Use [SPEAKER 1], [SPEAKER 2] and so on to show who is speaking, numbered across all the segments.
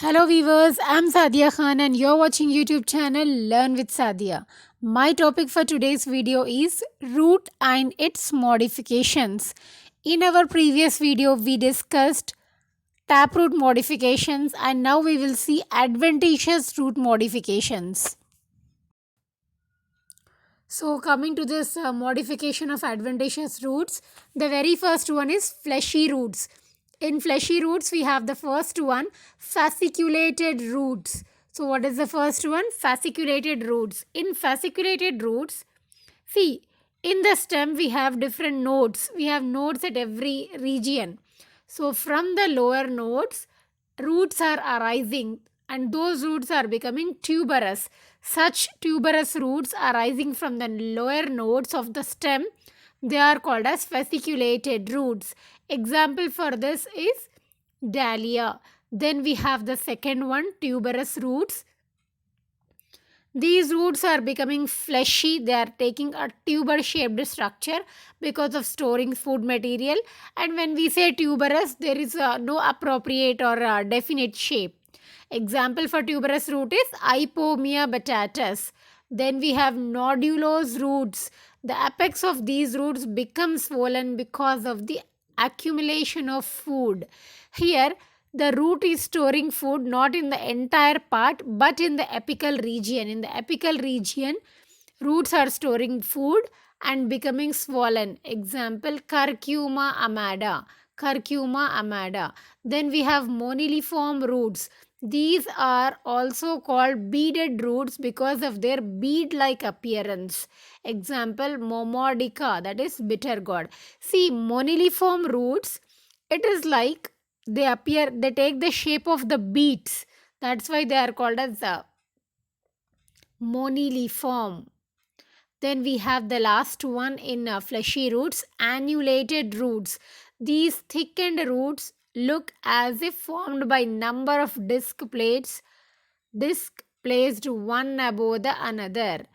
[SPEAKER 1] Hello viewers, I'm Sadia Khan and you're watching YouTube channel Learn with Sadia. My topic for today's video is root and its modifications. In our previous video we discussed taproot modifications and now we will see adventitious root modifications. So coming to this modification of adventitious roots, the very first one is fleshy roots. In fleshy roots, we have the first one, fasciculated roots. So what is the first one? Fasciculated roots. In fasciculated roots, see, in the stem we have different nodes. We have nodes at every region. So from the lower nodes, roots are arising and those roots are becoming tuberous. Such tuberous roots arising from the lower nodes of the stem, they are called as fasciculated roots. Example for this is dahlia. Then we have the second one, tuberous roots. These roots are becoming fleshy. They are taking a tuber shaped structure because of storing food material. And when we say tuberous, there is no appropriate or definite shape. Example for tuberous root is Ipomia batatas. Then we have nodulose roots. The apex of these roots becomes swollen because of the accumulation of food. Here, the root is storing food not in the entire part but in the apical region. In the apical region, roots are storing food and becoming swollen. Example, curcuma amada. Curcuma amada. Then we have moniliform roots. These are also called beaded roots because of their bead-like appearance. Example, momodica, that is bitter gourd. See, moniliform roots, it is like they take the shape of the beads. That's why they are called as moniliform. Then we have the last one in fleshy roots, annulated roots. These thickened roots look as if formed by number of disc placed one above the another.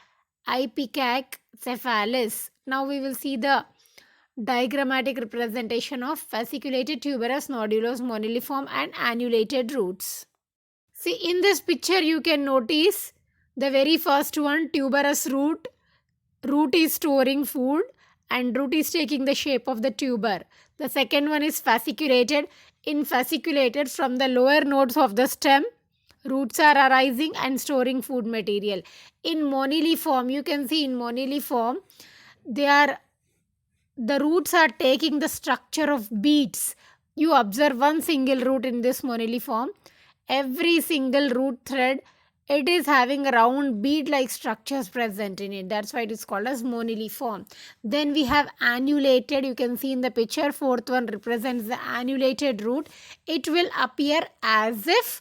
[SPEAKER 1] Ipecac cephalus. Now we will see the diagrammatic representation of fasciculated tuberous nodulose moniliform and annulated roots. See, in this picture you can notice the very first one, tuberous root. Root is storing food and root is taking the shape of the tuber. The second one is fasciculated. In fasciculated, from the lower nodes of the stem, roots are arising and storing food material. In moniliform, you can see in moniliform, they are the roots are taking the structure of beads. You observe one single root in this moniliform. Every single root thread, it is having round bead-like structures present in it. That's why it is called as moniliform. Then we have annulated. You can see in the picture, fourth one represents the annulated root. It will appear as if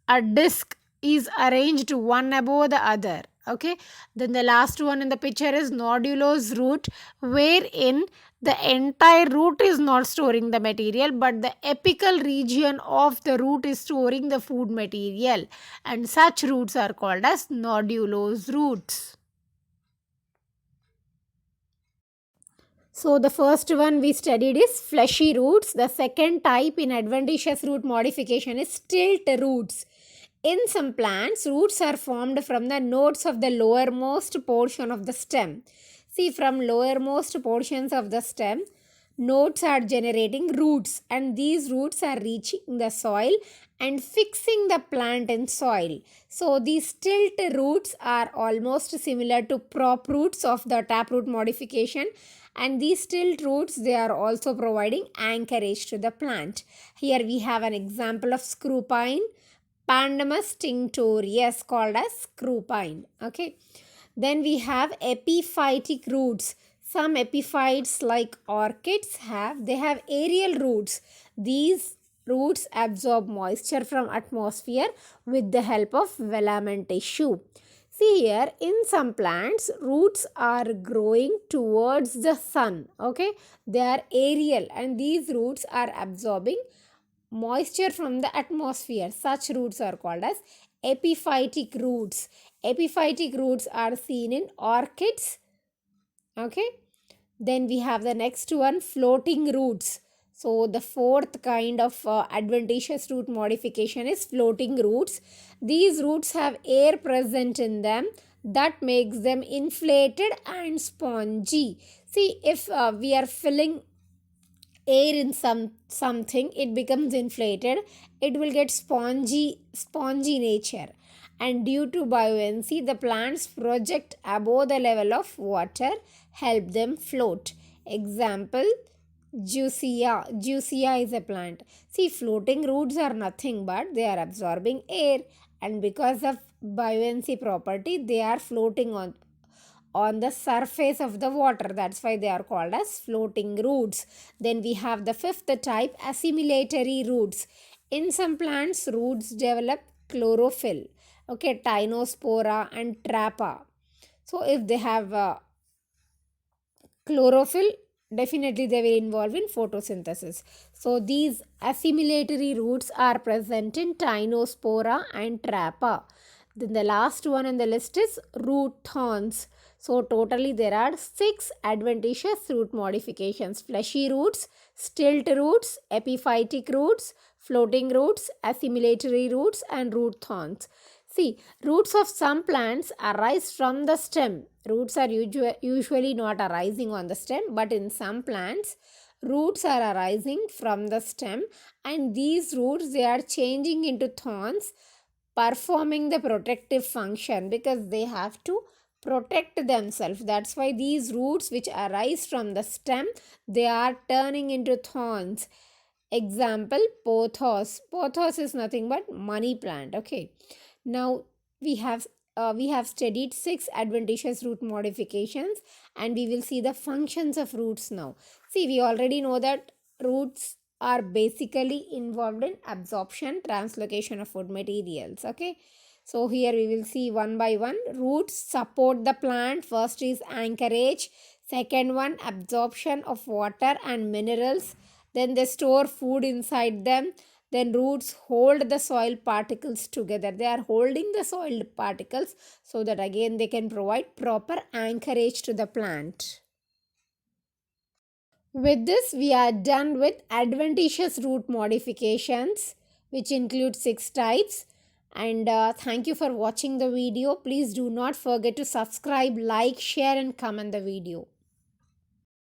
[SPEAKER 1] a disc is arranged one above the other. Okay, then the last one in the picture is nodulose root, wherein the entire root is not storing the material but the apical region of the root is storing the food material, and such roots are called as nodulose roots. So the first one we studied is fleshy roots. The second type in adventitious root modification is stilt roots. In some plants, roots are formed from the nodes of the lowermost portion of the stem. See, from lowermost portions of the stem, nodes are generating roots and these roots are reaching the soil and fixing the plant in soil. So these stilt roots are almost similar to prop roots of the taproot modification, and these stilt roots, they are also providing anchorage to the plant. Here we have an example of screw pine, Pandamus tinctorius, called as screw pine. Okay. Then we have epiphytic roots. Some epiphytes like orchids they have aerial roots. These roots absorb moisture from atmosphere with the help of filament tissue. See here, in some plants, roots are growing towards the sun. Okay, they are aerial and these roots are absorbing moisture from the atmosphere. Such roots are called as epiphytic roots. Epiphytic roots are seen in orchids. Okay. Then we have the next one, floating roots. So the fourth kind of adventitious root modification is floating roots. These roots have air present in them that makes them inflated and spongy. See, if we are filling air in something, it becomes inflated, it will get spongy nature, and due to buoyancy the plants project above the level of water, help them float. Example, juicea is a plant. See, floating roots are nothing but they are absorbing air, and because of buoyancy property they are floating on the surface of the water. That's why they are called as floating roots. Then we have the fifth type, assimilatory roots. In some plants, roots develop chlorophyll, okay, tinospora and trappa. So if they have chlorophyll, definitely they will involve in photosynthesis. So these assimilatory roots are present in tinospora and trappa. Then the last one on the list is root thorns. So totally there are 6 adventitious root modifications: fleshy roots, stilt roots, epiphytic roots, floating roots, assimilatory roots, and root thorns. See, roots of some plants arise from the stem. Roots are usually not arising on the stem, but in some plants, roots are arising from the stem, and these roots they are changing into thorns, performing the protective function because they have to protect themselves. That's why these roots which arise from the stem, they are turning into thorns. Example, pothos. Pothos is nothing but money plant. Okay. Now we have studied 6 adventitious root modifications, and we will see the functions of roots now. See, we already know that roots are basically involved in absorption, translocation of food materials. Okay. So here we will see one by one. Roots support the plant. First is anchorage. Second one, absorption of water and minerals. Then they store food inside them. Then roots hold the soil particles together. They are holding the soil particles so that again they can provide proper anchorage to the plant. With this, we are done with adventitious root modifications, which include 6 types. And thank you for watching the video. Please do not forget to subscribe, like, share, and comment the video.